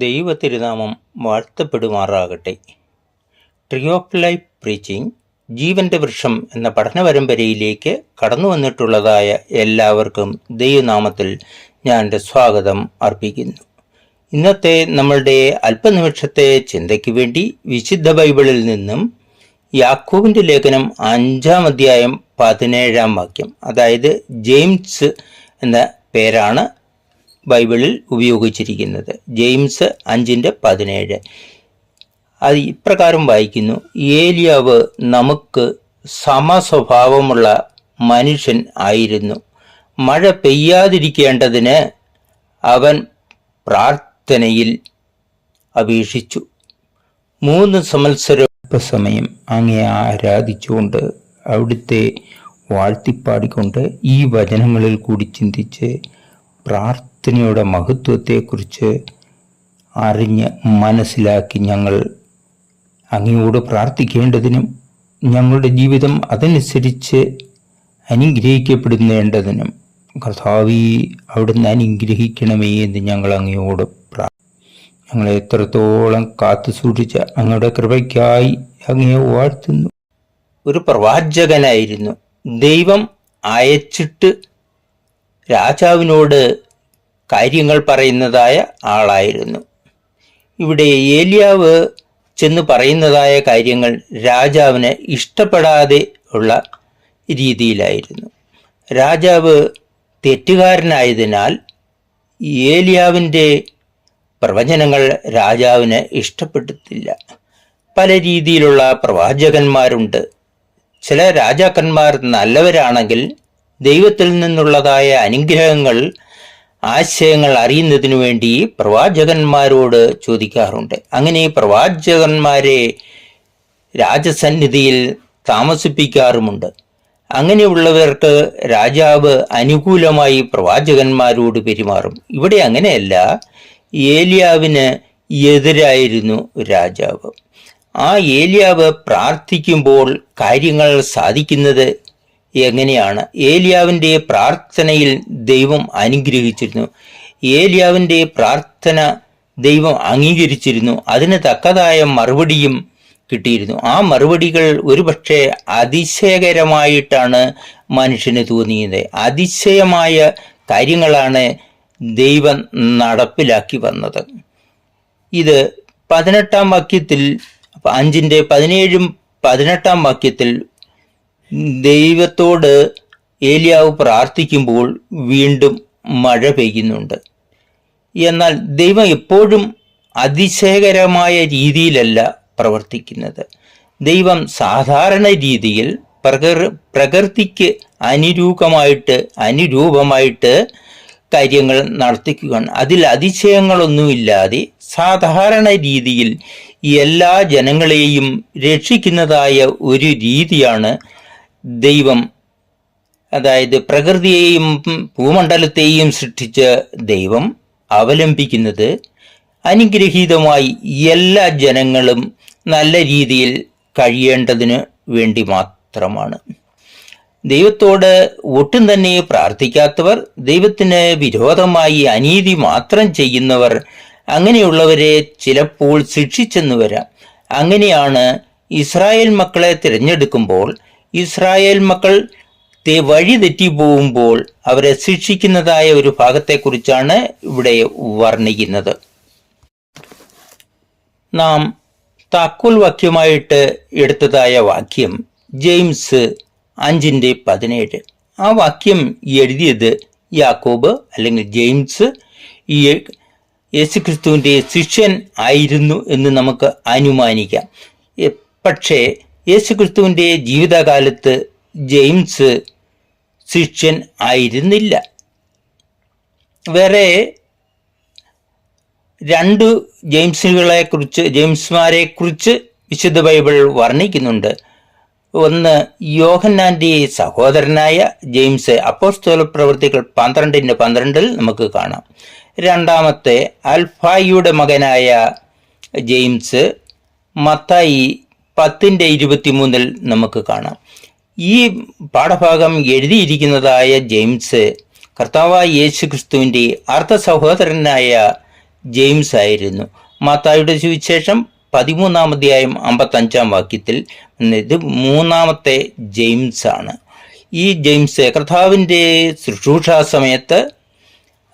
ദൈവ തിരുനാമം വാഴ്ത്തപ്പെടുമാറാകട്ടെ. ട്രീ ഓഫ് ലൈഫ് പ്രീച്ചിങ് ജീവന്റെ വൃക്ഷം എന്ന പഠന പരമ്പരയിലേക്ക് കടന്നു വന്നിട്ടുള്ളതായ എല്ലാവർക്കും ദൈവനാമത്തിൽ ഞാൻ എൻ്റെ സ്വാഗതം അർപ്പിക്കുന്നു. ഇന്നത്തെ നമ്മളുടെ അല്പനിമിഷത്തെ ചിന്തയ്ക്ക് വേണ്ടി വിശുദ്ധ ബൈബിളിൽ നിന്നും യാക്കോബിൻ്റെ ലേഖനം 5-ാം അധ്യായം 17-ാം വാക്യം, അതായത് ജെയിംസ് എന്ന പേരാണ് ബൈബിളിൽ ഉപയോഗിച്ചിരിക്കുന്നത്. ജെയിംസ് 5:17 അത് ഇപ്രകാരം വായിക്കുന്നു: ഏലിയാവ് നമുക്ക് സമസ്വഭാവമുള്ള മനുഷ്യൻ ആയിരുന്നു. മഴ പെയ്യാതിരിക്കേണ്ടതിന് അവൻ പ്രാർത്ഥനയിൽ അപേക്ഷിച്ചു. 3 സംവത്സരം സമയം അങ്ങയെ ആരാധിച്ചുകൊണ്ട് അവിടുത്തെ വാഴ്ത്തിപ്പാടിക്കൊണ്ട് ഈ വചനങ്ങളിൽ കൂടി ചിന്തിച്ച് പ്രാർത്ഥനയുടെ മഹത്വത്തെക്കുറിച്ച് അറിഞ്ഞ് മനസ്സിലാക്കി ഞങ്ങൾ അങ്ങയോട് പ്രാർത്ഥിക്കേണ്ടതിനും ഞങ്ങളുടെ ജീവിതം അതനുസരിച്ച് അനുഗ്രഹിക്കപ്പെടുന്നതിനും കർത്താവേ അവിടുന്ന് അനുഗ്രഹിക്കണമേ എന്ന് ഞങ്ങൾ അങ്ങയോട് ഞങ്ങളെ എത്രത്തോളം കാത്തു സൂക്ഷിച്ച അങ്ങയുടെ കൃപയ്ക്കായി അങ്ങയെ വാഴ്ത്തുന്നു. ഒരു പ്രവാചകനായിരുന്നു, ദൈവം അയച്ചിട്ട് രാജാവിനോട് കാര്യങ്ങൾ പറയുന്നതായ ആളായിരുന്നു. ഇവിടെ ഏലിയാവ് ചെന്ന് പറയുന്നതായ കാര്യങ്ങൾ രാജാവിന് ഇഷ്ടപ്പെടാതെ ഉള്ള രീതിയിലായിരുന്നു. രാജാവ് തെറ്റുകാരനായതിനാൽ ഏലിയാവിൻ്റെ പ്രവചനങ്ങൾ രാജാവിന് ഇഷ്ടപ്പെട്ടില്ല. പല രീതിയിലുള്ള പ്രവാചകന്മാരുണ്ട്. ചില രാജാക്കന്മാർ നല്ലവരാണെങ്കിൽ ദൈവത്തിൽ നിന്നുള്ളതായ അനുഗ്രഹങ്ങൾ, ആശയങ്ങൾ അറിയുന്നതിനു വേണ്ടി പ്രവാചകന്മാരോട് ചോദിക്കാറുണ്ട്. അങ്ങനെ പ്രവാചകന്മാരെ രാജസന്നിധിയിൽ താമസിപ്പിക്കാറുമുണ്ട്. അങ്ങനെയുള്ളവർക്ക് രാജാവ് അനുകൂലമായി പ്രവാചകന്മാരോട് പെരുമാറും. ഇവിടെ അങ്ങനെയല്ല. ഏലിയാവിന് എതിരായിരുന്നു രാജാവ്. ആ ഏലിയാവ് പ്രാർത്ഥിക്കുമ്പോൾ കാര്യങ്ങൾ സാധിക്കുന്നത് എങ്ങനെയാണ്? ഏലിയാവിൻ്റെ പ്രാർത്ഥനയിൽ ദൈവം അനുഗ്രഹിച്ചിരുന്നു. ഏലിയാവിൻ്റെ പ്രാർത്ഥന ദൈവം അംഗീകരിച്ചിരുന്നു. അതിന് തക്കതായ മറുപടിയും കിട്ടിയിരുന്നു. ആ മറുപടികൾ ഒരുപക്ഷെ അതിശയകരമായിട്ടാണ് മനുഷ്യന് തോന്നിയത്. അതിശയമായ കാര്യങ്ങളാണ് ദൈവം നടപ്പിലാക്കി വന്നത്. ഇത് 18-ാം വാക്യത്തിൽ, 5:17-18 വാക്യത്തിൽ ദൈവത്തോട് ഏലിയാവ് പ്രാർത്ഥിക്കുമ്പോൾ വീണ്ടും മഴ പെയ്യുന്നുണ്ട്. എന്നാൽ ദൈവം എപ്പോഴും അതിശയകരമായ രീതിയിലല്ല പ്രവർത്തിക്കുന്നത്. ദൈവം സാധാരണ രീതിയിൽ പ്രകൃതിക്ക് അനുരൂപമായിട്ട് കാര്യങ്ങൾ നടത്തിക്കുകയാണ്. അതിൽ അതിശയങ്ങളൊന്നുമില്ലാതെ സാധാരണ രീതിയിൽ എല്ലാ ജനങ്ങളെയും രക്ഷിക്കുന്നതായ ഒരു രീതിയാണ് ദൈവം, അതായത് പ്രകൃതിയെയും ഭൂമണ്ഡലത്തെയും സൃഷ്ടിച്ച ദൈവം അവലംബിക്കുന്നത്. അനുഗ്രഹീതമായി എല്ലാ ജനങ്ങളും നല്ല രീതിയിൽ കഴിയേണ്ടതിന് വേണ്ടി മാത്രമാണ്. ദൈവത്തോട് ഒട്ടും തന്നെ പ്രാർത്ഥിക്കാത്തവർ, ദൈവത്തിന് വിരോധമായി അനീതി മാത്രം ചെയ്യുന്നവർ, അങ്ങനെയുള്ളവരെ ചിലപ്പോൾ ശിക്ഷിച്ചെന്ന് വരാം. അങ്ങനെയാണ് ഇസ്രായേൽ മക്കളെ തിരഞ്ഞെടുക്കുമ്പോൾ ഇസ്രായേൽ മക്കൾ വഴി തെറ്റിപ്പോകുമ്പോൾ അവരെ ശിക്ഷിക്കുന്നതായ ഒരു ഭാഗത്തെക്കുറിച്ചാണ് ഇവിടെ വർണ്ണിക്കുന്നത്. നാം താക്കോൽ വാക്യമായിട്ട് എടുത്തതായ വാക്യം ജെയിംസ് 5:17. ആ വാക്യം എഴുതിയത് യാക്കോബ് അല്ലെങ്കിൽ ജെയിംസ് യേശുക്രിസ്തുവിൻ്റെ ശിഷ്യൻ ആയിരുന്നു എന്ന് നമുക്ക് അനുമാനിക്കാം. പക്ഷേ യേശുക്രിസ്തുവിൻ്റെ ജീവിതകാലത്ത് ജെയിംസ് ശിഷ്യൻ ആയിരുന്നില്ല. വേറെ 2 ജെയിംസ്മാരെ കുറിച്ച് വിശുദ്ധ ബൈബിൾ വർണ്ണിക്കുന്നുണ്ട്. ഒന്ന് യോഹന്നാൻ്റെ സഹോദരനായ ജെയിംസ്, അപ്പോസ്തല പ്രവൃത്തികൾ 12:12 നമുക്ക് കാണാം. രണ്ടാമത്തെ അൽഫായിയുടെ മകനായ ജെയിംസ് മത്തായി 10:23 നമുക്ക് കാണാം. ഈ പാഠഭാഗം എഴുതിയിരിക്കുന്നതായ ജെയിംസ് കർത്താവായ യേശു ക്രിസ്തുവിൻ്റെ അർദ്ധ സഹോദരനായ ജെയിംസ് ആയിരുന്നു. മത്തായിയുടെ സുവിശേഷം 13-ാം അധ്യായം 55-ാം വാക്യത്തിൽ ഇത് മൂന്നാമത്തെ ജെയിംസ് ആണ്. ഈ ജെയിംസ് കർത്താവിൻ്റെ ശുശ്രൂഷാ സമയത്ത്,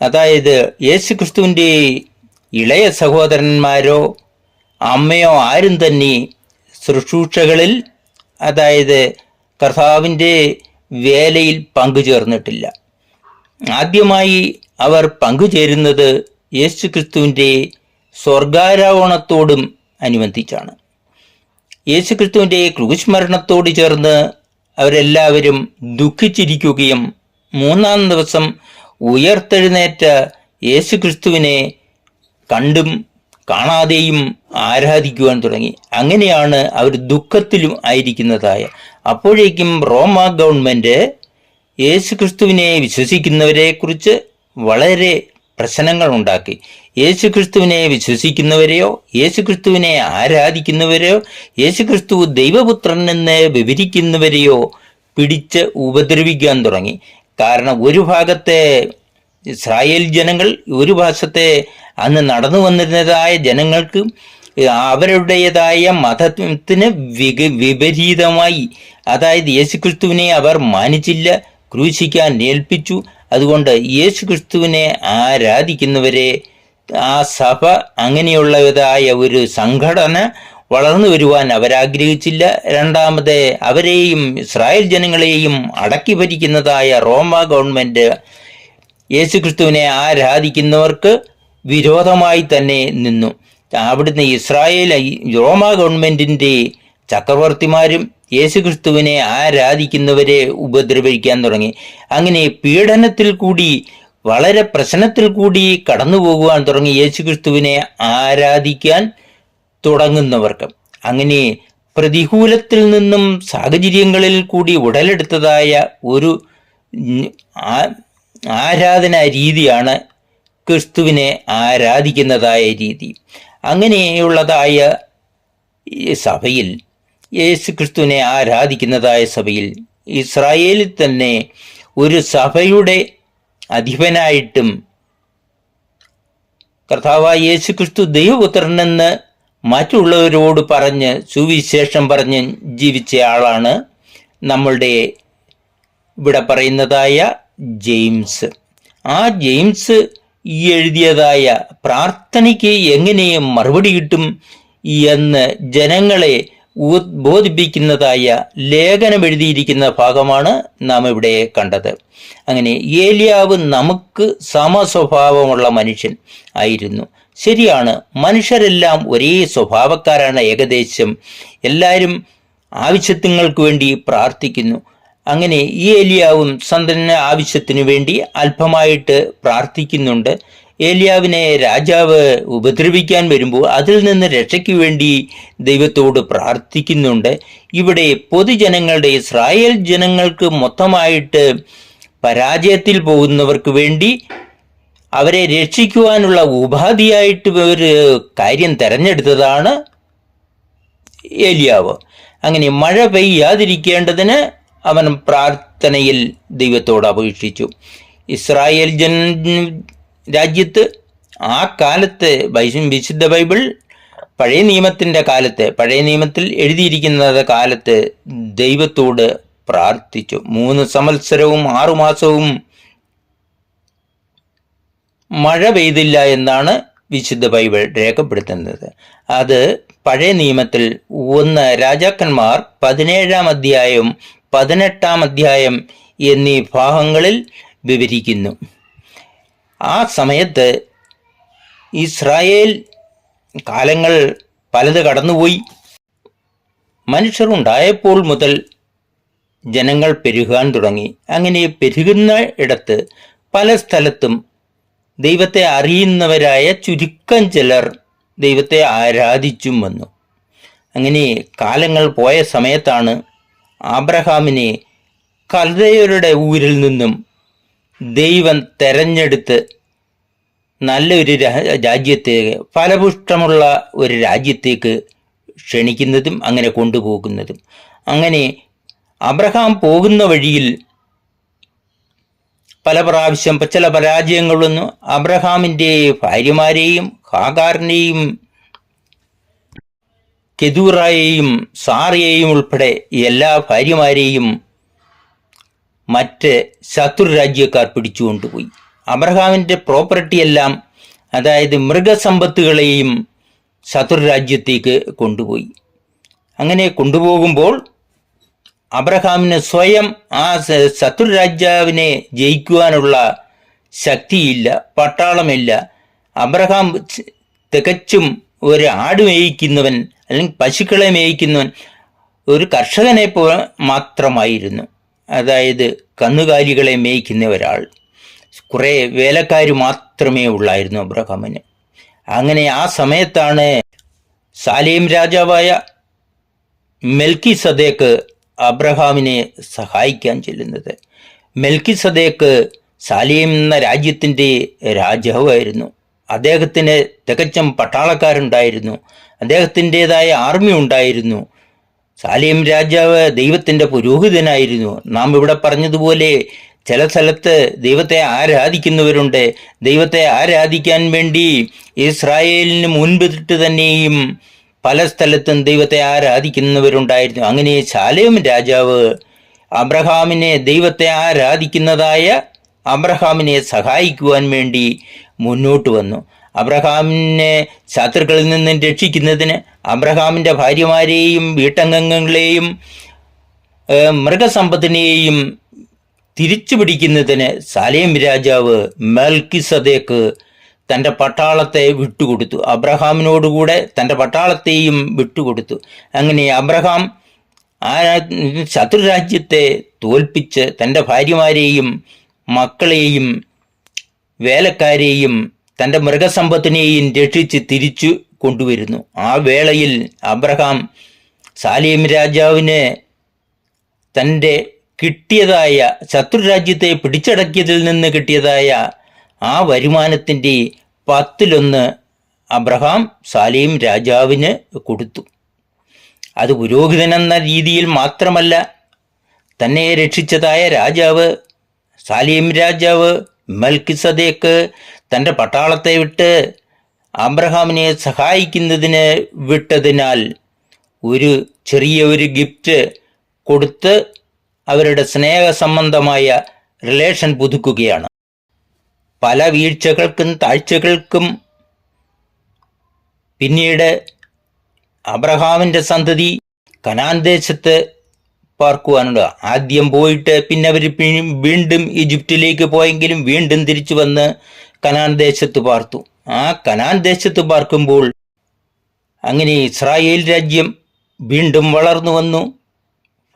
അതായത് യേശുക്രിസ്തുവിൻ്റെ ഇളയ സഹോദരന്മാരോ അമ്മയോ ആരും തന്നെ ശുശ്രൂഷകളിൽ, അതായത് കർത്താവിൻ്റെ വേലയിൽ പങ്കുചേർന്നിട്ടില്ല. ആദ്യമായി അവർ പങ്കുചേരുന്നത് യേശുക്രിസ്തുവിൻ്റെ സ്വർഗാരോഹണത്തോടും അനുബന്ധിച്ചാണ്. യേശുക്രിസ്തുവിൻ്റെ ക്രൂശ് മരണത്തോട് ചേർന്ന് അവരെല്ലാവരും ദുഃഖിച്ചിരിക്കുകയും 3-ാം ദിവസം ഉയർത്തെഴുന്നേറ്റ യേശുക്രിസ്തുവിനെ കണ്ടും കാണാതെയും ആരാധിക്കുവാൻ തുടങ്ങി. അങ്ങനെയാണ് അവർ ദുഃഖത്തിലും ആയിരിക്കുന്നതായ. അപ്പോഴേക്കും റോമ ഗവൺമെൻറ് യേശുക്രിസ്തുവിനെ വിശ്വസിക്കുന്നവരെ കുറിച്ച് വളരെ പ്രശ്നങ്ങൾ ഉണ്ടാക്കി. യേശുക്രിസ്തുവിനെ വിശ്വസിക്കുന്നവരെയോ യേശുക്രിസ്തുവിനെ ആരാധിക്കുന്നവരെയോ യേശുക്രിസ്തു ദൈവപുത്രൻ എന്ന് വിവരിക്കുന്നവരെയോ പിടിച്ച് ഉപദ്രവിക്കാൻ തുടങ്ങി. കാരണം ഒരു ഭാഗത്തെ ഇസ്രായേൽ ജനങ്ങൾ, ഒരു ഭാഗത്തെ അന്ന് നടന്നു വന്നിരുന്നതായ ജനങ്ങൾക്ക് അവരുടേതായ മതത്തിന് വിപരീതമായി, അതായത് യേശുക്രിസ്തുവിനെ അവർ മാനിച്ചില്ല, ക്രൂശിക്കാൻ ഏൽപ്പിച്ചു. അതുകൊണ്ട് യേശുക്രിസ്തുവിനെ ആരാധിക്കുന്നവരെ ആ സഭ, അങ്ങനെയുള്ളതായ ഒരു സംഘടന വളർന്നു വരുവാൻ അവരാഗ്രഹിച്ചില്ല. രണ്ടാമത് അവരെയും ഇസ്രായേൽ ജനങ്ങളെയും അടക്കി ഭരിക്കുന്നതായ റോമ ഗവൺമെൻറ് യേശുക്രിസ്തുവിനെ ആരാധിക്കുന്നവർക്ക് വിരോധമായി തന്നെ നിന്നു. അവിടുന്ന് റോമ ഗവൺമെൻറ്റിൻ്റെ ചക്രവർത്തിമാരും യേശുക്രിസ്തുവിനെ ആരാധിക്കുന്നവരെ ഉപദ്രവിക്കാൻ തുടങ്ങി. അങ്ങനെ പീഡനത്തിൽ കൂടി, വളരെ പ്രശ്നത്തിൽ കൂടി കടന്നു പോകുവാൻ തുടങ്ങി യേശുക്രിസ്തുവിനെ ആരാധിക്കാൻ തുടങ്ങുന്നവർക്ക്. അങ്ങനെ പ്രതികൂലത്തിൽ നിന്നും സാഹചര്യങ്ങളിൽ കൂടി ഉടലെടുത്തതായ ഒരു ആരാധനാ രീതിയാണ് ക്രിസ്തുവിനെ ആരാധിക്കുന്നതായ രീതി. അങ്ങനെയുള്ളതായ സഭയിൽ, യേശുക്രിസ്തുവിനെ ആരാധിക്കുന്നതായ സഭയിൽ, ഇസ്രായേലിൽ തന്നെ ഒരു സഭയുടെ അധിപനായിട്ടും കർത്താവായ യേശുക്രിസ്തു ദൈവപുത്രനെന്ന് മറ്റുള്ളവരോട് പറഞ്ഞ് സുവിശേഷം പറഞ്ഞ് ജീവിച്ച ആളാണ് നമ്മളുടെ ഇവിടെ പറയുന്നതായ ജെയിംസ്. ആ ജെയിംസ് ഈ എഴുതിയതായ പ്രാർത്ഥനയ്ക്ക് എങ്ങനെ മറുപടി കിട്ടും എന്ന് ജനങ്ങളെ ബോധിപ്പിക്കുന്നതായ ലേഖനം എഴുതിയിരിക്കുന്ന ഭാഗമാണ് നാം ഇവിടെ കണ്ടത്. അങ്ങനെ ഏലിയാവ് നമുക്ക് സമസ്വഭാവമുള്ള മനുഷ്യൻ ആയിരുന്നു. ശരിയാണ്, മനുഷ്യരെല്ലാം ഒരേ സ്വഭാവക്കാരാണ്. ഏകദേശം എല്ലാവരും ആവശ്യങ്ങൾക്ക് വേണ്ടി പ്രാർത്ഥിക്കുന്നു. അങ്ങനെ ഈ ഏലിയാവും സ്വന്തം ആവശ്യത്തിനു വേണ്ടി അല്പമായിട്ട് പ്രാർത്ഥിക്കുന്നുണ്ട്. ഏലിയാവിനെ രാജാവ് ഉപദ്രവിക്കാൻ വരുമ്പോൾ അതിൽ നിന്ന് രക്ഷയ്ക്ക് വേണ്ടി ദൈവത്തോട് പ്രാർത്ഥിക്കുന്നുണ്ട്. ഇവിടെ പൊതുജനങ്ങളുടെ, ഇസ്രായേൽ ജനങ്ങൾക്ക് മൊത്തമായിട്ട് പരാജയത്തിൽ പോകുന്നവർക്ക് വേണ്ടി അവരെ രക്ഷിക്കുവാനുള്ള ഉപാധിയായിട്ട് ഒരു കാര്യം തെരഞ്ഞെടുത്തതാണ് ഏലിയാവ്. അങ്ങനെ മഴ പെയ്യാതിരിക്കേണ്ടതിന് അവൻ പ്രാർത്ഥനയിൽ ദൈവത്തോട് അപേക്ഷിച്ചു. ഇസ്രായേൽ രാജ്യത്ത് ആ കാലത്ത് വിശുദ്ധ ബൈബിൾ പഴയ നിയമത്തിൻ്റെ കാലത്ത്, പഴയ നിയമത്തിൽ എഴുതിയിരിക്കുന്ന കാലത്ത് ദൈവത്തോട് പ്രാർത്ഥിച്ചു. 3 സംവത്സരവും 6 മാസവും മഴ പെയ്തില്ല എന്നാണ് വിശുദ്ധ ബൈബിൾ രേഖപ്പെടുത്തുന്നത്. അത് പഴയ നിയമത്തിൽ 1 രാജാക്കന്മാർ 17-ാം അധ്യായം 18-ാം അധ്യായം എന്നീ ഭാഗങ്ങളിൽ വിവരിക്കുന്നു. ആ സമയത്ത് ഇസ്രായേൽ കാലങ്ങൾ പലത് കടന്നുപോയി. മനുഷ്യരുണ്ടായപ്പോൾ മുതൽ ജനങ്ങൾ പെരുകാൻ തുടങ്ങി. അങ്ങനെ പെരുകുന്ന ഇടത്ത് പല സ്ഥലത്തും ദൈവത്തെ അറിയുന്നവരായ ചുരുക്കം ചിലർ ദൈവത്തെ ആരാധിച്ചും വന്നു. അങ്ങനെ കാലങ്ങൾ പോയ സമയത്താണ് ആബ്രഹാമിനെ കൽദയരുടെ ഊരിൽ നിന്നും ദൈവം തെരഞ്ഞെടുത്ത് നല്ലൊരു രാജ്യത്തേക്ക്, ഫലപുഷ്ടമുള്ള ഒരു രാജ്യത്തേക്ക് ക്ഷണിക്കുന്നതും അങ്ങനെ കൊണ്ടുപോകുന്നതും. അങ്ങനെ അബ്രഹാം പോകുന്ന വഴിയിൽ പല പ്രാവശ്യം ചില പരാജയങ്ങളൊന്നും അബ്രഹാമിൻ്റെ ഭാര്യമാരെയും ഹാഗാറിനെയും കെതൂറായെയും സാറയെയും ഉൾപ്പെടെ എല്ലാ ഭാര്യമാരെയും മറ്റ് ശത്രുരാജ്യക്കാർ പിടിച്ചുകൊണ്ടുപോയി. അബ്രഹാമിൻ്റെ പ്രോപ്പർട്ടിയെല്ലാം, അതായത് മൃഗസമ്പത്തുകളെയും ശത്രുരാജ്യത്തേക്ക് കൊണ്ടുപോയി. അങ്ങനെ കൊണ്ടുപോകുമ്പോൾ അബ്രഹാമിന് സ്വയം ആ ശത്രുരാജാവിനെ ജയിക്കുവാനുള്ള ശക്തിയില്ല, പട്ടാളമില്ല. അബ്രഹാം തികച്ചും ഒരു ആട് മേയിക്കുന്നവൻ അല്ലെങ്കിൽ പശുക്കളെ മേയിക്കുന്നവൻ, ഒരു കർഷകനെ മാത്രമായിരുന്നു. അതായത് കന്നുകാലികളെ മേയിക്കുന്ന ഒരാൾ. കുറേ വേലക്കാർ മാത്രമേ ഉള്ളായിരുന്നു അബ്രഹാമിന്. അങ്ങനെ ആ സമയത്താണ് സാലേം രാജാവായ മെൽക്കിസദേക്ക് അബ്രഹാമിനെ സഹായിക്കാൻ ചെല്ലുന്നത്. മെൽക്കിസദേക്ക് സാലേം എന്ന രാജ്യത്തിൻ്റെ രാജാവായിരുന്നു. അദ്ദേഹത്തിന് തികച്ചും പട്ടാളക്കാരുണ്ടായിരുന്നു, അദ്ദേഹത്തിൻ്റെതായ ആർമി ഉണ്ടായിരുന്നു. സാലേം രാജാവ് ദൈവത്തിൻ്റെ പുരോഹിതനായിരുന്നു. നാം ഇവിടെ പറഞ്ഞതുപോലെ ചില സ്ഥലത്ത് ദൈവത്തെ ആരാധിക്കുന്നവരുണ്ട്. ദൈവത്തെ ആരാധിക്കാൻ വേണ്ടി ഇസ്രായേലിന് മുൻപിട്ട് തന്നെയും പല സ്ഥലത്തും ദൈവത്തെ ആരാധിക്കുന്നവരുണ്ടായിരുന്നു. അങ്ങനെ സാലേം രാജാവ് ദൈവത്തെ ആരാധിക്കുന്നതായ അബ്രഹാമിനെ സഹായിക്കുവാൻ വേണ്ടി മുന്നോട്ട് വന്നു. അബ്രഹാമിനെ ശത്രുക്കളിൽ നിന്നും രക്ഷിക്കുന്നതിന് അബ്രഹാമിൻ്റെ ഭാര്യമാരെയും വീട്ടംഗങ്ങളെയും മൃഗസമ്പത്തിനെയും തിരിച്ചു പിടിക്കുന്നതിന് സാലേം രാജാവ് മെൽക്കിസദേക്ക് തൻ്റെ പട്ടാളത്തെ വിട്ടുകൊടുത്തു. അബ്രഹാമിനോടുകൂടെ തൻ്റെ പട്ടാളത്തെയും വിട്ടുകൊടുത്തു. അങ്ങനെ അബ്രഹാം ആ ശത്രുരാജ്യത്തെ തോൽപ്പിച്ച് തൻ്റെ ഭാര്യമാരെയും മക്കളെയും വേലക്കാരെയും തൻ്റെ മൃഗസമ്പത്തിനെയും രക്ഷിച്ച് തിരിച്ചു കൊണ്ടുവരുന്നു. ആ വേളയിൽ അബ്രഹാം സാലേം രാജാവിന് തൻ്റെ കിട്ടിയതായ ശത്രുരാജ്യത്തെ പിടിച്ചടക്കിയതിൽ നിന്ന് കിട്ടിയതായ ആ വരുമാനത്തിൻ്റെ 10% അബ്രഹാം സാലേം രാജാവിന് കൊടുത്തു. അത് പുരോഹിതനെന്ന രീതിയിൽ മാത്രമല്ല, തന്നെ രക്ഷിച്ചതായ രാജാവ് സാലേം രാജാവ് മെൽക്കിസദേക്ക് തൻ്റെ പട്ടാളത്തെ വിട്ട് അബ്രഹാമിനെ സഹായിക്കുന്നതിന് വിട്ടതിനാൽ ഒരു ചെറിയ ഗിഫ്റ്റ് കൊടുത്ത് അവരുടെ സ്നേഹസംബന്ധമായ റിലേഷൻ പുതുക്കുകയാണ്. പല വീഴ്ചകൾക്കും താഴ്ചകൾക്കും പിന്നീട് അബ്രഹാമിൻ്റെ സന്തതി കനാൻ ദേശത്ത് പാർക്കുവാനുണ്ട്. ആദ്യം പോയിട്ട് പിന്നെ അവർ വീണ്ടും ഈജിപ്തിലേക്ക് പോയെങ്കിലും വീണ്ടും തിരിച്ചു വന്ന് കനാൻ ദേശത്ത് പാർത്തു. ആ കനാൻ ദേശത്ത് പാർക്കുമ്പോൾ അങ്ങനെ ഇസ്രായേൽ രാജ്യം വീണ്ടും വളർന്നു വന്നു.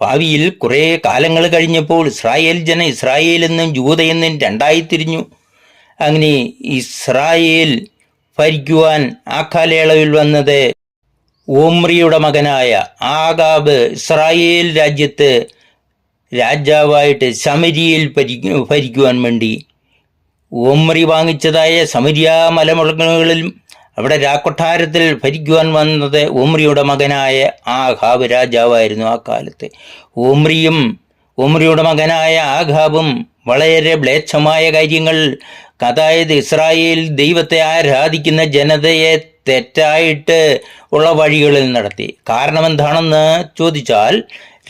ഭാവിയിൽ കുറേ കാലങ്ങൾ കഴിഞ്ഞപ്പോൾ ഇസ്രായേലെന്നും ജൂദയെന്നും രണ്ടായി തിരിഞ്ഞു. അങ്ങനെ ഇസ്രായേൽ ഭരിക്കുവാൻ ആ കാലയളവിൽ വന്നത് ഓമ്രിയുടെ മകനായ ആഗാബ് ഇസ്രായേൽ രാജ്യത്ത് രാജാവായിട്ട് ശമരിയയിൽ ഭരിക്കുവാൻ വേണ്ടി ഓമ്രി വാങ്ങിച്ചതായ ശമരിയ മലമുകളിലും അവിടെ രാക്കൊട്ടാരത്തിൽ ഭരിക്കുവാൻ വന്നത് ഓമ്രിയുടെ മകനായ ആഗാബ് രാജാവായിരുന്നു. ആ കാലത്ത് ഓമ്രിയുടെ മകനായ ആഗാബും വളരെ മ്ലേച്ഛമായ കാര്യങ്ങൾ, അതായത് ഇസ്രായേൽ ദൈവത്തെ ആരാധിക്കുന്ന ജനതയെ തെറ്റായിട്ട് ഉള്ള വഴികളിൽ നടത്തി. കാരണം എന്താണെന്ന് ചോദിച്ചാൽ,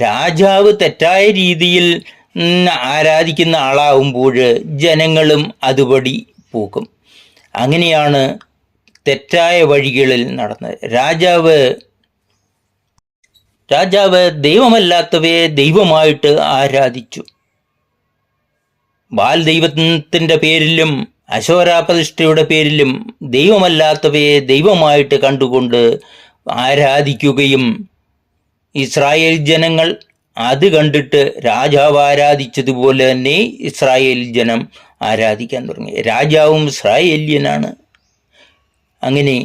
രാജാവ് തെറ്റായ രീതിയിൽ ആരാധിക്കുന്ന ആളാവുമ്പോൾ ജനങ്ങളും അതുപടി പോകും. അങ്ങനെയാണ് തെറ്റായ വഴികളിൽ നടന്നത്. രാജാവ് ദൈവമല്ലാത്തവയെ ദൈവമായിട്ട് ആരാധിച്ചു. ബാൽ ദൈവത്തിൻ്റെ പേരിലും അശോരാപ്രതിഷ്ഠയുടെ പേരിലും ദൈവമല്ലാത്തവയെ ദൈവമായിട്ട് കണ്ടുകൊണ്ട് ആരാധിക്കുകയും ഇസ്രായേൽ ജനങ്ങൾ അത് കണ്ടിട്ട് രാജാവ് ആരാധിച്ചതുപോലെ തന്നെ ഇസ്രായേൽ ജനം ആരാധിക്കാൻ തുടങ്ങി. രാജാവും ഇസ്രായേല്യനാണ്. അങ്ങനെ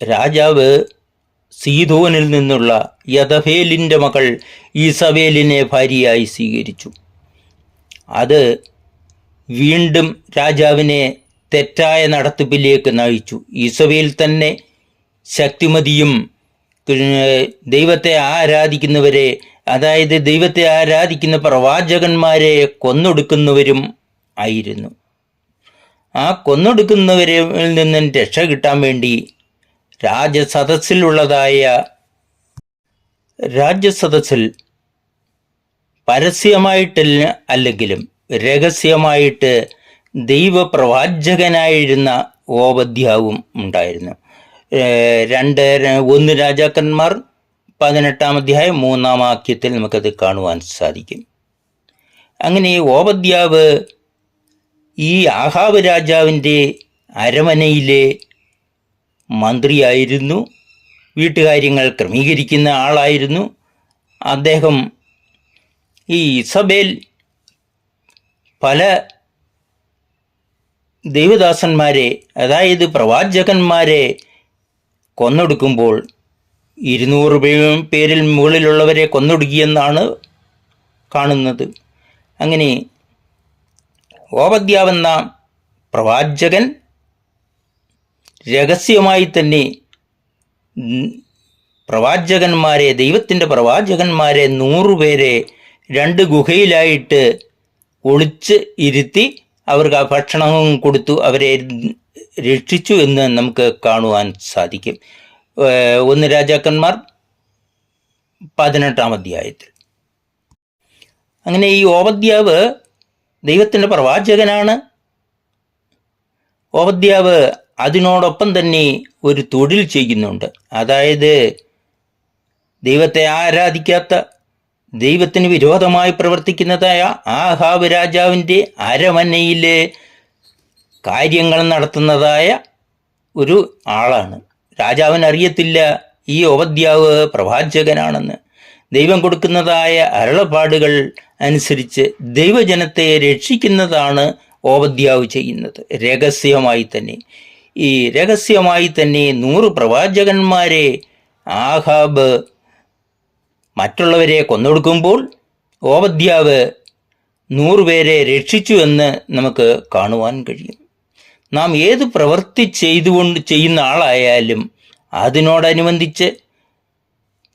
രാജാവ് സീദോനിൽ നിന്നുള്ള യദഫേലിൻ്റെ മകൾ ഈസബേലിനെ ഭാര്യയായി സ്വീകരിച്ചു. അത് വീണ്ടും രാജാവിനെ തെറ്റായ നടത്തിപ്പിലേക്ക് നയിച്ചു. ഈസബേൽ തന്നെ ശക്തിമതിയും ദൈവത്തെ ആരാധിക്കുന്നവരെ അതായത് ദൈവത്തെ ആരാധിക്കുന്ന പ്രവാചകന്മാരെ കൊന്നൊടുക്കുന്നവരും ആയിരുന്നു. ആ കൊന്നൊടുക്കുന്നവരിൽ നിന്നും രക്ഷ കിട്ടാൻ വേണ്ടി രാജ്യസദസ്സിൽ പരസ്യമായിട്ടല്ല അല്ലെങ്കിലും രഹസ്യമായിട്ട് ദൈവപ്രവാചകനായിരുന്ന ഓബദ്യാവും ഉണ്ടായിരുന്നു. 1 രാജാക്കന്മാർ 18-ാം അധ്യായം 3-ാം വാക്യത്തിൽ നമുക്കത് കാണുവാൻ സാധിക്കും. അങ്ങനെ ഓബദ്യാവ് ഈ ആഹാബ് രാജാവിൻ്റെ അരമനയിലെ മന്ത്രിയായിരുന്നു, വീട്ടുകാര്യങ്ങൾ ക്രമീകരിക്കുന്ന ആളായിരുന്നു. അദ്ദേഹം ഈ ഇസബേൽ പല ദൈവദാസന്മാരെ, അതായത് പ്രവാചകന്മാരെ കൊന്നൊടുക്കുമ്പോൾ 200 പേരിൽ മുകളിലുള്ളവരെ കൊന്നൊടുക്കിയെന്നാണ് കാണുന്നത്. അങ്ങനെ ഓബദ്യാവെന്ന പ്രവാചകൻ രഹസ്യമായി തന്നെ ദൈവത്തിൻ്റെ പ്രവാചകന്മാരെ 100 പേരെ 2 ഗുഹയിലായിട്ട് ഒളിച്ച് ഇരുത്തി അവർക്ക് ആ ഭക്ഷണവും കൊടുത്തു അവരെ രക്ഷിച്ചു എന്ന് നമുക്ക് കാണുവാൻ സാധിക്കും. 1 രാജാക്കന്മാർ 18-ാം അധ്യായത്തിൽ. അങ്ങനെ ഈ ഓബദ്യാവ് ദൈവത്തിൻ്റെ പ്രവാചകനാണ്. ഓബദ്യാവ് അതിനോടൊപ്പം തന്നെ ഒരു തൊഴിൽ ചെയ്യുന്നുണ്ട്. അതായത് ദൈവത്തെ ആരാധിക്കാത്ത, ദൈവത്തിന് വിരോധമായി പ്രവർത്തിക്കുന്നതായ ആഹാബ് രാജാവിൻ്റെ അരമനയിലെ കാര്യങ്ങൾ നടത്തുന്നതായ ഒരു ആളാണ്. രാജാവിന് അറിയത്തില്ല ഈ ഓബദ്യാവ് പ്രവാചകനാണെന്ന്. ദൈവം കൊടുക്കുന്നതായ അരുളപ്പാടുകൾ അനുസരിച്ച് ദൈവജനത്തെ രക്ഷിക്കുന്നതാണ് ഓബദ്യാവ് ചെയ്യുന്നത്. രഹസ്യമായി തന്നെ 100 പ്രവാചകന്മാരെ ആഹാബ് മറ്റുള്ളവരെ കൊന്നൊടുക്കുമ്പോൾ ഓബദ്യാവ് 100 പേരെ രക്ഷിച്ചു എന്ന് നമുക്ക് കാണുവാൻ കഴിയും. നാം ഏത് പ്രവൃത്തി ചെയ്യുന്ന ആളായാലും അതിനോടനുബന്ധിച്ച്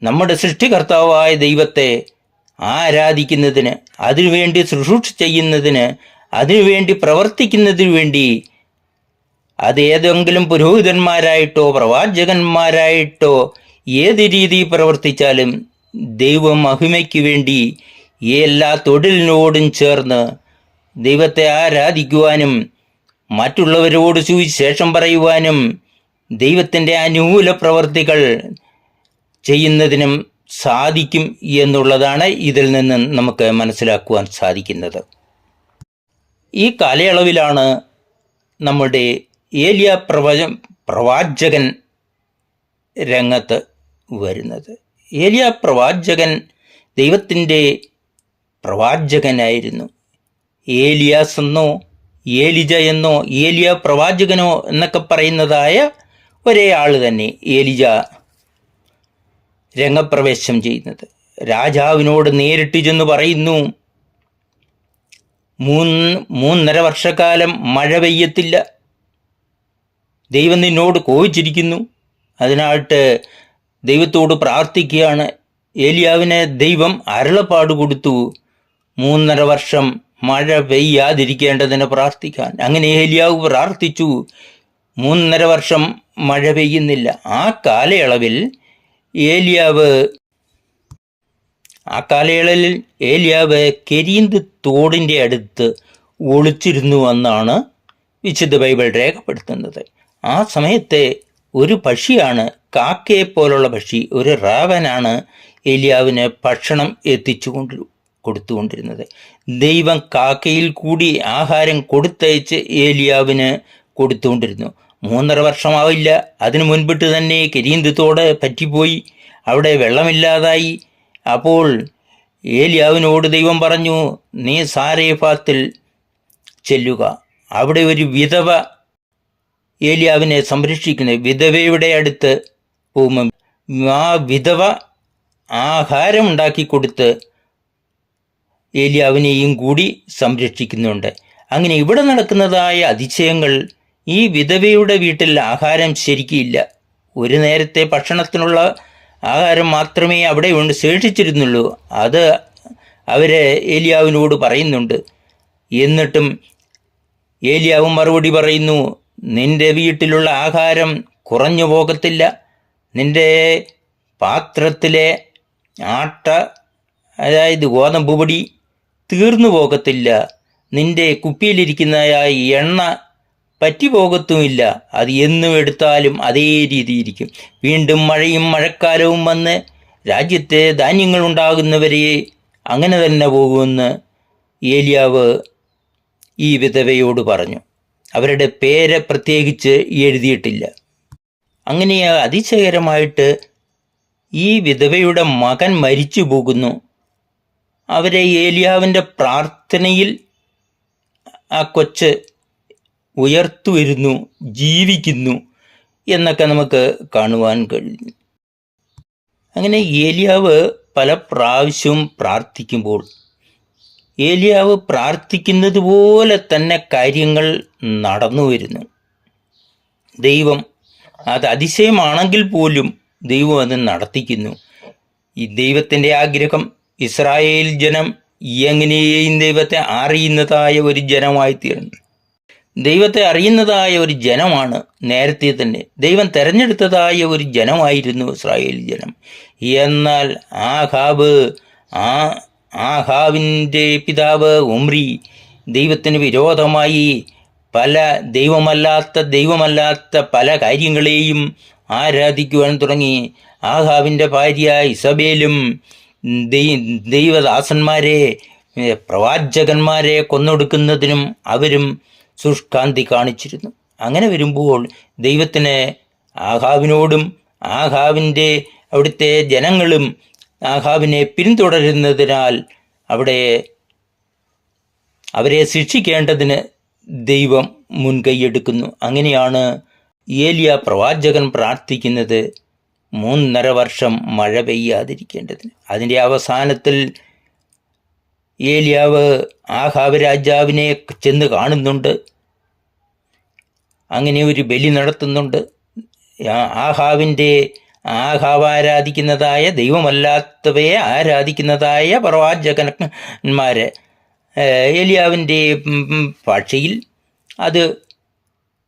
നമ്മുടെ സൃഷ്ടികർത്താവായ ദൈവത്തെ ആരാധിക്കുന്നതിന്, അതിനുവേണ്ടി ശുശ്രൂഷ ചെയ്യുന്നതിന്, അതിനുവേണ്ടി പ്രവർത്തിക്കുന്നതിനു വേണ്ടി അത് ഏതെങ്കിലും പുരോഹിതന്മാരായിട്ടോ പ്രവാചകന്മാരായിട്ടോ ഏത് രീതിയിൽ പ്രവർത്തിച്ചാലും ദൈവ മഹിമയ്ക്ക് വേണ്ടി എല്ലാ തൊഴിലിനോടും ചേർന്ന് ദൈവത്തെ ആരാധിക്കുവാനും മറ്റുള്ളവരോട് സുവിശേഷം പറയുവാനും ദൈവത്തിൻ്റെ അനുകൂല പ്രവർത്തികൾ ചെയ്യുന്നതിനും സാധിക്കും എന്നുള്ളതാണ് ഇതിൽ നിന്ന് നമുക്ക് മനസ്സിലാക്കുവാൻ സാധിക്കുന്നത്. ഈ കാലയളവിലാണ് നമ്മുടെ ഏലിയ പ്രവാചകൻ രംഗത്ത് വരുന്നത്. ഏലിയ പ്രവാചകൻ ദൈവത്തിൻ്റെ പ്രവാചകനായിരുന്നു. ഏലിയാസ് എന്നോ ഏലിജ എന്നോ ഏലിയ പ്രവാചകനോ എന്നൊക്കെ പറയുന്നതായ ഒരേ ആൾ തന്നെ ഏലിജ രംഗപ്രവേശം ചെയ്യുന്നത്. രാജാവിനോട് നേരിട്ട് ചെന്ന് പറയുന്നു, 3.5 വർഷക്കാലം മഴ പെയ്യത്തില്ല, ദൈവം നിന്നോട് കോപിച്ചിരിക്കുന്നു. അതിനായിട്ട് ദൈവത്തോട് പ്രാർത്ഥിക്കുകയാണ്. ഏലിയാവിന് ദൈവം അരുളപ്പാട് കൊടുത്തു 3.5 വർഷം മഴ പെയ്യാതിരിക്കേണ്ടതിന് പ്രാർത്ഥിക്കാൻ. അങ്ങനെ ഏലിയാവ് പ്രാർത്ഥിച്ചു. 3.5 വർഷം മഴ പെയ്യുന്നില്ല. ആ കാലയളവിൽ ഏലിയാവ് കെരീന്ത് തോടിൻ്റെ അടുത്ത് ഒളിച്ചിരുന്നു എന്നാണ് വിശുദ്ധ ബൈബിൾ രേഖപ്പെടുത്തുന്നത്. ആ സമയത്തെ ഒരു പക്ഷിയാണ്, കാക്കയെപ്പോലുള്ള പക്ഷി, ഒരു റാവനാണ് ഏലിയാവിന് ഭക്ഷണം കൊടുത്തുകൊണ്ടിരുന്നത്. ദൈവം കാക്കയിൽ കൂടി ആഹാരം കൊടുത്തയച്ച് ഏലിയാവിന് കൊടുത്തുകൊണ്ടിരുന്നു. 3.5 വർഷമാവില്ല, അതിനു മുൻപിട്ട് തന്നെ കെരീന്ത് തോട് പറ്റിപ്പോയി, അവിടെ വെള്ളമില്ലാതായി. അപ്പോൾ ഏലിയാവിനോട് ദൈവം പറഞ്ഞു, നീ സാരേഫാത്തിൽ ചെല്ലുക, അവിടെ ഒരു വിധവ ഏലിയാവിനെ സംരക്ഷിക്കുന്നത്. വിധവയുടെ അടുത്ത് പോകുമ്പം ആ വിധവ ആഹാരം ഉണ്ടാക്കി കൊടുത്ത് ഏലിയാവിനെയും കൂടി സംരക്ഷിക്കുന്നുണ്ട്. അങ്ങനെ ഇവിടെ നടക്കുന്നതായ അതിശയങ്ങൾ, ഈ വിധവയുടെ വീട്ടിൽ ആഹാരം ശരിക്കില്ല. ഒരു നേരത്തെ ഭക്ഷണത്തിനുള്ള ആഹാരം മാത്രമേ അവിടെ ശേഷിച്ചിരുന്നുള്ളൂ. അത് അവര് ഏലിയാവിനോട് പറയുന്നുണ്ട്. എന്നിട്ടും ഏലിയാവ് മറുപടി പറയുന്നു, നിന്റെ വീട്ടിലുള്ള ആഹാരം കുറഞ്ഞു പോകത്തില്ല, നിന്റെ പാത്രത്തിലെ ആട്ട, അതായത് ഗോതമ്പ് പൊടി തീർന്നു പോകത്തില്ല, നിന്റെ കുപ്പിയിലിരിക്കുന്ന എണ്ണ പറ്റി പോകത്തുമില്ല, അത് എന്നും എടുത്താലും അതേ രീതിയിരിക്കും. വീണ്ടും മഴയും മഴക്കാലവും വന്ന് രാജ്യത്തെ ധാന്യങ്ങൾ ഉണ്ടാകുന്നവരെ അങ്ങനെ തന്നെ പോകുമെന്ന് ഏലിയാവ് ഈ വിധവയോട് പറഞ്ഞു. അവരുടെ പേര് പ്രത്യേകിച്ച് എഴുതിയിട്ടില്ല. അങ്ങനെ അതിശയകരമായിട്ട് ഈ വിധവയുടെ മകൻ മരിച്ചു പോകുന്നു. അവരെ ഏലിയാവിൻ്റെ പ്രാർത്ഥനയിൽ ആ കൊച്ച് ഉയർത്തു വരുന്നു, ജീവിക്കുന്നു എന്നൊക്കെ നമുക്ക് കാണുവാൻ കഴിഞ്ഞു. അങ്ങനെ ഏലിയാവ് പല പ്രാവശ്യവും പ്രാർത്ഥിക്കുമ്പോൾ ഏലിയാവ് പ്രാർത്ഥിക്കുന്നത് പോലെ തന്നെ കാര്യങ്ങൾ നടന്നു വരുന്നു. ദൈവം, അത് അതിശയമാണെങ്കിൽ പോലും ദൈവം അത് നടത്തിക്കുന്നു. ഈ ദൈവത്തിൻ്റെ ആഗ്രഹം ഇസ്രായേൽ ജനം എങ്ങനെയും ദൈവത്തെ അറിയുന്നതായ ഒരു ജനമായി തീർന്നു. ദൈവത്തെ അറിയുന്നതായ ഒരു ജനമാണ്. നേരത്തെ തന്നെ ദൈവം തെരഞ്ഞെടുത്തതായ ഒരു ജനമായിരുന്നു ഇസ്രായേൽ ജനം. എന്നാൽ ആഹാബിൻ്റെ പിതാവ് ഒമ്രി ദൈവത്തിന് വിരോധമായി പല ദൈവമല്ലാത്ത പല കാര്യങ്ങളെയും ആരാധിക്കുവാൻ തുടങ്ങി. ആഹാബിൻ്റെ ഭാര്യ ഇസബേലും ദൈവദാസന്മാരെ, പ്രവാചകന്മാരെ കൊന്നൊടുക്കുന്നതിനും അവരും ശുഷ്കാന്തി കാണിച്ചിരുന്നു. അങ്ങനെ വരുമ്പോൾ ദൈവത്തിന് ആഹാബിനോടും ആഹാബിൻ്റെ അവിടുത്തെ ജനങ്ങളും ആഹാബിനെ പിന്തുടരുന്നതിനാൽ അവരെ ശിക്ഷിക്കേണ്ടതിന് ദൈവം മുൻകൈയെടുക്കുന്നു. അങ്ങനെയാണ് ഏലിയ പ്രവാചകൻ പ്രാർത്ഥിക്കുന്നത് 3.5 വർഷം മഴ പെയ്യാതിരിക്കേണ്ടതിന്. അതിൻ്റെ അവസാനത്തിൽ ഏലിയാവ് ആഹാബ് രാജാവിനെ ചെന്ന് കാണുന്നുണ്ട്. അങ്ങനെ ഒരു ബലി നടത്തുന്നുണ്ട്. ആഹാബ് ആരാധിക്കുന്നതായ ദൈവമല്ലാത്തവയെ ആരാധിക്കുന്നതായ പ്രവാചകന്മാരെ, ഏലിയാവിൻ്റെ ഭാഷയിൽ അത്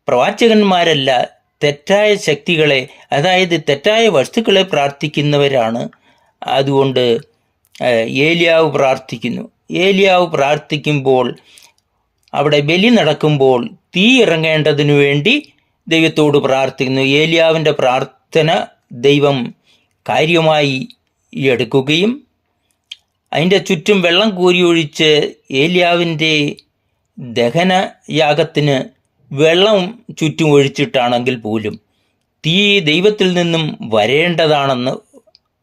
പ്രവാചകന്മാരല്ല, തെറ്റായ ശക്തികളെ, അതായത് തെറ്റായ വസ്തുക്കളെ പ്രാർത്ഥിക്കുന്നവരാണ്. അതുകൊണ്ട് ഏലിയാവ് പ്രാർത്ഥിക്കുന്നു. ഏലിയാവ് പ്രാർത്ഥിക്കുമ്പോൾ അവിടെ ബലി നടക്കുമ്പോൾ തീ ഇറങ്ങേണ്ടതിനു വേണ്ടി ദൈവത്തോട് പ്രാർത്ഥിക്കുന്നു. ഏലിയാവിൻ്റെ പ്രാർത്ഥന ദൈവം കാര്യമായി എടുക്കുകയും അതിൻ്റെ ചുറ്റും വെള്ളം കോരിയൊഴിച്ച് ഏലിയാവിൻ്റെ ദഹനയാഗത്തിന് വെള്ളം ചുറ്റും ഒഴിച്ചിട്ടാണെങ്കിൽ പോലും തീ ദൈവത്തിൽ നിന്നും വരേണ്ടതാണെന്ന്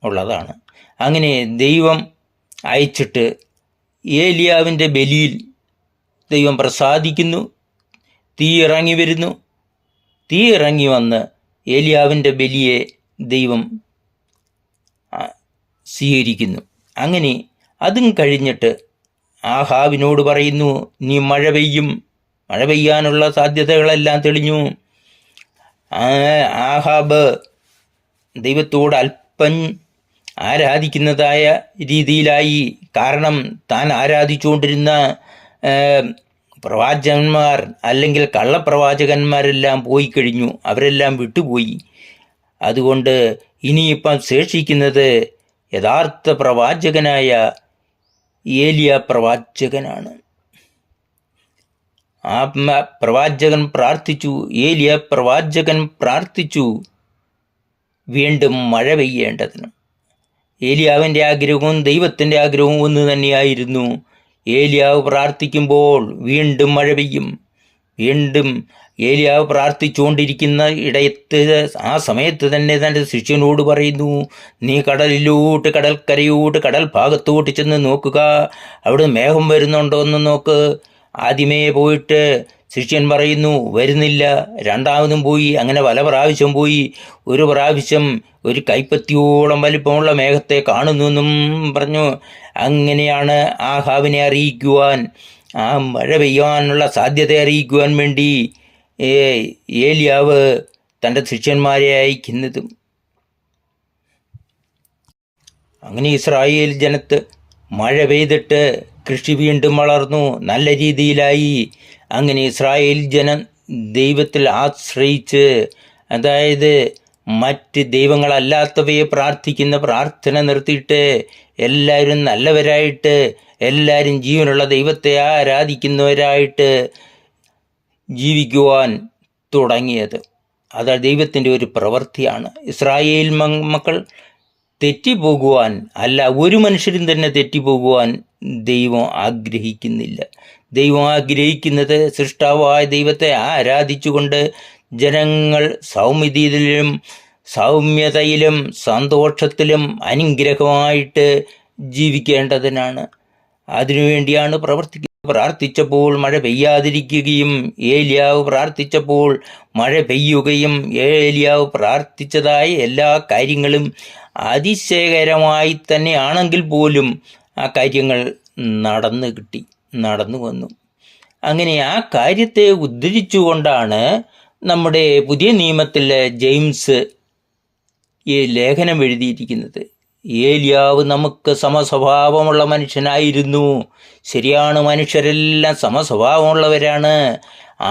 ഉള്ളതാണ്. അങ്ങനെ ദൈവം അയച്ചിട്ട് ഏലിയാവിൻ്റെ ബലിയിൽ ദൈവം പ്രസാദിക്കുന്നു. തീ ഇറങ്ങി വരുന്നു. തീ ഇറങ്ങി വന്ന് ഏലിയാവിൻ്റെ ബലിയെ ദൈവം സ്വീകരിക്കുന്നു. അങ്ങനെ അതും കഴിഞ്ഞിട്ട് ആഹാബിനോട് പറയുന്നു, നീ മഴ പെയ്യാനുള്ള സാധ്യതകളെല്ലാം തെളിഞ്ഞു. ആഹാബ് ദൈവത്തോട് അല്പം ആരാധിക്കുന്നതായ രീതിയിലായി. കാരണം താൻ ആരാധിച്ചുകൊണ്ടിരുന്ന പ്രവാചകന്മാർ അല്ലെങ്കിൽ കള്ളപ്രവാചകന്മാരെല്ലാം പോയി കഴിഞ്ഞു, അവരെല്ലാം വിട്ടുപോയി. അതുകൊണ്ട് ഇനിയിപ്പം ശേഷിക്കുന്നത് യഥാർത്ഥ പ്രവാചകനായ ഏലിയ പ്രവാചകനാണ്. ആ പ്രവാചകൻ പ്രാർത്ഥിച്ചു, ഏലിയ പ്രവാചകൻ പ്രാർത്ഥിച്ചു വീണ്ടും മഴ പെയ്യേണ്ടതിന്. ഏലിയാവിൻ്റെ ആഗ്രഹവും ദൈവത്തിൻ്റെ ആഗ്രഹവും ഒന്ന് തന്നെയായിരുന്നു. ഏലിയാവ് പ്രാർത്ഥിക്കുമ്പോൾ വീണ്ടും മഴ പെയ്യും. വീണ്ടും ഏലിയാവ് പ്രാർത്ഥിച്ചുകൊണ്ടിരിക്കുന്ന ഇടയത്ത് ആ സമയത്ത് തന്നെ തൻ്റെ ശിഷ്യനോട് പറയുന്നു, നീ കടലിലോട്ട്, കടൽക്കരയോട്ട്, കടൽ ഭാഗത്തോട്ട് ചെന്ന് നോക്കുക, അവിടെ മേഘം വരുന്നുണ്ടോ എന്ന് നോക്ക്. ആദ്യമേ പോയിട്ട് ശിഷ്യൻ പറയുന്നു വരുന്നില്ല. രണ്ടാമതും പോയി. അങ്ങനെ പല പ്രാവശ്യം പോയി. ഒരു പ്രാവശ്യം ഒരു കൈപ്പത്തിയോളം വലിപ്പമുള്ള മേഘത്തെ കാണുന്നു എന്നും പറഞ്ഞു. അങ്ങനെയാണ് ആഹാബിനെ അറിയിക്കുവാൻ, ആ മഴ പെയ്യാനുള്ള സാധ്യത അറിയിക്കുവാൻ വേണ്ടി ഏലിയാവ് തൻ്റെ ശിഷ്യന്മാരെ അയക്കുന്നതും. അങ്ങനെ ഇസ്രായേൽ ജനത്ത് മഴ പെയ്തിട്ട് കൃഷി വീണ്ടും വളർന്നു, നല്ല രീതിയിലായി. അങ്ങനെ ഇസ്രായേൽ ജനം ദൈവത്തിൽ ആശ്രയിച്ച്, അതായത് മറ്റ് ദൈവങ്ങളല്ലാത്തവയെ പ്രാർത്ഥിക്കുന്ന പ്രാർത്ഥന നിർത്തിയിട്ട് എല്ലാവരും നല്ലവരായിട്ട്, എല്ലാവരും ജീവനുള്ള ദൈവത്തെ ആരാധിക്കുന്നവരായിട്ട് ജീവിക്കുവാൻ തുടങ്ങിയത്. അത് ദൈവത്തിൻ്റെ ഒരു പ്രവൃത്തിയാണ്. ഇസ്രായേൽ മക്കൾ തെറ്റിപ്പോകുവാൻ, അല്ല, ഒരു മനുഷ്യരും തന്നെ തെറ്റിപ്പോകുവാൻ ദൈവം ആഗ്രഹിക്കുന്നില്ല. ദൈവം ആഗ്രഹിക്കുന്നത് സൃഷ്ടാവായ ദൈവത്തെ ആരാധിച്ചുകൊണ്ട് ജനങ്ങൾ സൗമ്യതയിലും സന്തോഷത്തിലും അനുഗ്രഹമായിട്ട് ജീവിക്കേണ്ടതിനാണ്. അതിനുവേണ്ടിയാണ് പ്രാർത്ഥിച്ചപ്പോൾ മഴ പെയ്യാതിരിക്കുകയും ഏലിയാവ് പ്രാർത്ഥിച്ചപ്പോൾ മഴ പെയ്യുകയും ഏലിയാവ് പ്രാർത്ഥിച്ചതായ എല്ലാ കാര്യങ്ങളും അതിശയകരമായി തന്നെയാണെങ്കിൽ പോലും ആ കാര്യങ്ങൾ നടന്നു വന്നു. അങ്ങനെ ആ കാര്യത്തെ ഉദ്ധരിച്ചുകൊണ്ടാണ് നമ്മുടെ പുതിയ നിയമത്തിലെ ജെയിംസ് ഈ ലേഖനം എഴുതിയിരിക്കുന്നത്. ഏലിയാവ് നമുക്ക് സമസ്വഭാവമുള്ള മനുഷ്യനായിരുന്നു. ശരിയാണ്, മനുഷ്യരെല്ലാം സമസ്വഭാവമുള്ളവരാണ്.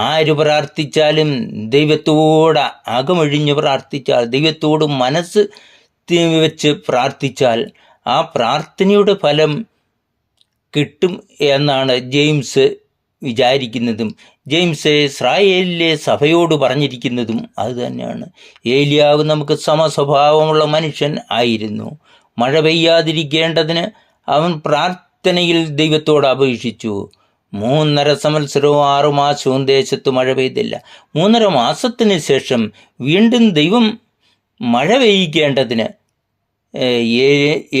ആര് പ്രാർത്ഥിച്ചാലും ദൈവത്തോട് അകമൊഴിഞ്ഞ് പ്രാർത്ഥിച്ചാൽ, ദൈവത്തോട് മനസ്സ് വെച്ച് പ്രാർത്ഥിച്ചാൽ ആ പ്രാർത്ഥനയുടെ ഫലം കിട്ടും എന്നാണ് ജെയിംസ് വിചാരിക്കുന്നതും ജെയിംസ് ഇസ്രായേലിലെ സഭയോട് പറഞ്ഞിരിക്കുന്നതും അതുതന്നെയാണ്. ഏലിയാവ് നമുക്ക് സമസ്വഭാവമുള്ള മനുഷ്യൻ ആയിരുന്നു. മഴ പെയ്യാതിരിക്കേണ്ടതിന് അവൻ പ്രാർത്ഥനയിൽ ദൈവത്തോട് അപേക്ഷിച്ചു. 3.5 സംവത്സരവും 6 മാസവും ദേശത്ത് മഴ പെയ്തില്ല. 3.5 മാസത്തിന് ശേഷം വീണ്ടും ദൈവം മഴ പെയ്യിക്കേണ്ടതിന്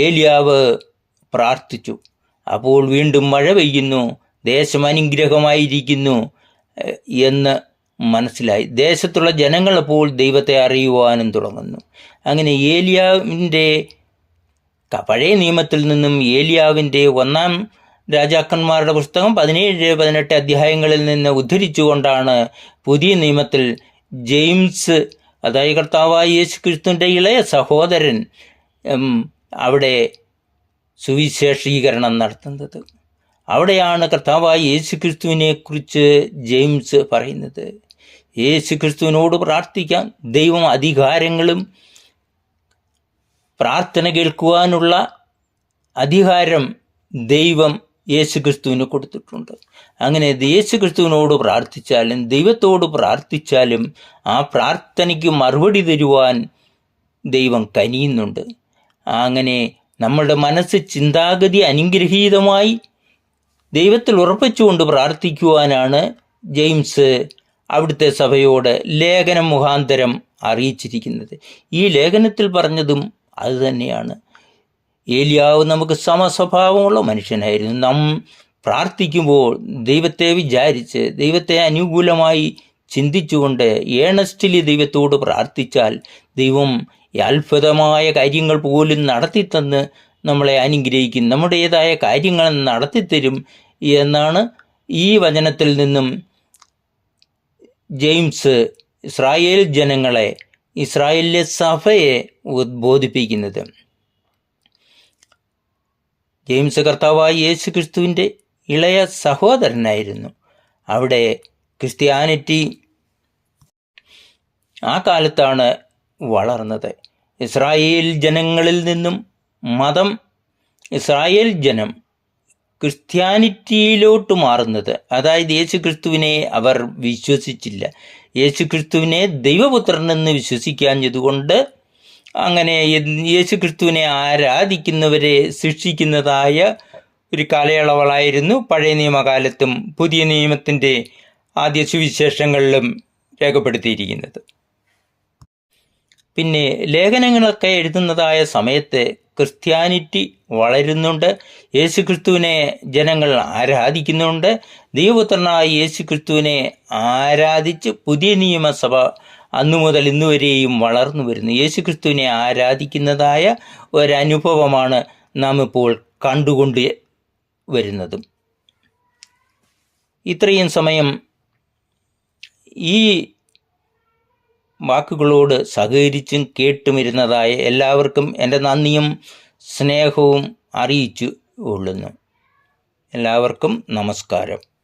ഏലിയാവ് പ്രാർത്ഥിച്ചു. അപ്പോൾ വീണ്ടും മഴ പെയ്യുന്നു, ദേശം അനുഗ്രഹമായിരിക്കുന്നു എന്ന് മനസ്സിലായി. ദേശത്തുള്ള ജനങ്ങൾ അപ്പോൾ ദൈവത്തെ അറിയുവാനും തുടങ്ങുന്നു. അങ്ങനെ ഏലിയാവിൻ്റെ പഴയ നിയമത്തിൽ നിന്നും ഏലിയാവിൻ്റെ 1 രാജാക്കന്മാരുടെ പുസ്തകം 17-18 അധ്യായങ്ങളിൽ നിന്ന് ഉദ്ധരിച്ചുകൊണ്ടാണ് പുതിയ നിയമത്തിൽ ജെയിംസ്, അതായത് കർത്താവായ യേശു ക്രിസ്തുവിൻ്റെ ഇളയ സഹോദരൻ, അവിടെ സുവിശേഷീകരണം നടത്തുന്നത്. അവിടെയാണ് കർത്താവായ യേശു ക്രിസ്തുവിനെ കുറിച്ച് ജെയിംസ് പറയുന്നത്. യേശു ക്രിസ്തുവിനോട് പ്രാർത്ഥിക്കാൻ ദൈവം അധികാരങ്ങളും പ്രാർത്ഥന കേൾക്കുവാനുള്ള അധികാരം ദൈവം യേശു ക്രിസ്തുവിന് കൊടുത്തിട്ടുണ്ട്. അങ്ങനെ യേശു ക്രിസ്തുവിനോട് പ്രാർത്ഥിച്ചാലും ദൈവത്തോട് പ്രാർത്ഥിച്ചാലും ആ പ്രാർത്ഥനയ്ക്ക് മറുപടി തരുവാൻ ദൈവം കനിയുന്നുണ്ട്. അങ്ങനെ നമ്മുടെ മനസ്സ് ചിന്താഗതി അനുഗ്രഹീതമായി ദൈവത്തിൽ ഉറപ്പിച്ചുകൊണ്ട് പ്രാർത്ഥിക്കുവാനാണ് ജെയിംസ് അവിടുത്തെ സഭയോട് ലേഖനം മുഖാന്തരം അറിയിച്ചിരിക്കുന്നത്. ഈ ലേഖനത്തിൽ പറഞ്ഞതും അതുതന്നെയാണ്. ഏലിയാവ് നമുക്ക് സമസ്വഭാവമുള്ള മനുഷ്യനായിരുന്നു. നാം പ്രാർത്ഥിക്കുമ്പോൾ ദൈവത്തെ വിചാരിച്ച്, ദൈവത്തെ അനുകൂലമായി ചിന്തിച്ചുകൊണ്ട് ഏണസ്റ്റ്ലി ദൈവത്തോട് പ്രാർത്ഥിച്ചാൽ ദൈവം അത്ഭുതമായ കാര്യങ്ങൾ പോലും നടത്തിത്തന്ന് നമ്മളെ അനുഗ്രഹിക്കും, നമ്മുടേതായ കാര്യങ്ങൾ നടത്തിത്തരും എന്നാണ് ഈ വചനത്തിൽ നിന്നും ജെയിംസ് ഇസ്രായേൽ ജനങ്ങളെ, ഇസ്രായേലിലെ സഭയെ ഉദ്ബോധിപ്പിക്കുന്നത്. ജെയിംസ് കർത്താവായ യേശു ക്രിസ്തുവിൻ്റെ ഇളയ സഹോദരനായിരുന്നു. അവിടെ ക്രിസ്ത്യാനിറ്റി ആ കാലത്താണ് വളർന്നത്. ഇസ്രായേൽ ജനങ്ങളിൽ നിന്നും ഇസ്രായേൽ ജനം ക്രിസ്ത്യാനിറ്റിയിലോട്ട് മാറുന്നത്, അതായത് യേശു ക്രിസ്തുവിനെ അവർ വിശ്വസിച്ചില്ല. യേശു ക്രിസ്തുവിനെ ദൈവപുത്രനെന്ന് വിശ്വസിക്കാഞ്ഞതുകൊണ്ട് അങ്ങനെ യേശു ക്രിസ്തുവിനെ ആരാധിക്കുന്നവരെ ശിക്ഷിക്കുന്നതായ ഒരു കാലയളവായിരുന്നു പഴയ നിയമകാലത്തും പുതിയ നിയമത്തിൻ്റെ ആദ്യ സുവിശേഷങ്ങളിലും രേഖപ്പെടുത്തിയിരിക്കുന്നത്. പിന്നെ ലേഖനങ്ങളൊക്കെ എഴുതുന്നതായ സമയത്ത് ക്രിസ്ത്യാനിറ്റി വളരുന്നുണ്ട്. യേശു ക്രിസ്തുവിനെ ജനങ്ങൾ ആരാധിക്കുന്നുണ്ട്. ദൈവപുത്രനായ യേശു ക്രിസ്തുവിനെ ആരാധിച്ച് പുതിയ നിയമസഭ അന്നു മുതൽ ഇന്നു വരെയും വളർന്നു വരുന്നു. യേശു ക്രിസ്തുവിനെ ആരാധിക്കുന്നതായ ഒരനുഭവമാണ് നാം ഇപ്പോൾ കണ്ടുകൊണ്ട് വരുന്നതും. ഇത്രയും സമയം ഈ വാക്കുകളോട് സഹകരിച്ചും കേട്ടുമിരുന്നതായ എല്ലാവർക്കും എൻ്റെ നന്ദിയും സ്നേഹവും അറിയിച്ചു കൊള്ളുന്നു. എല്ലാവർക്കും നമസ്കാരം.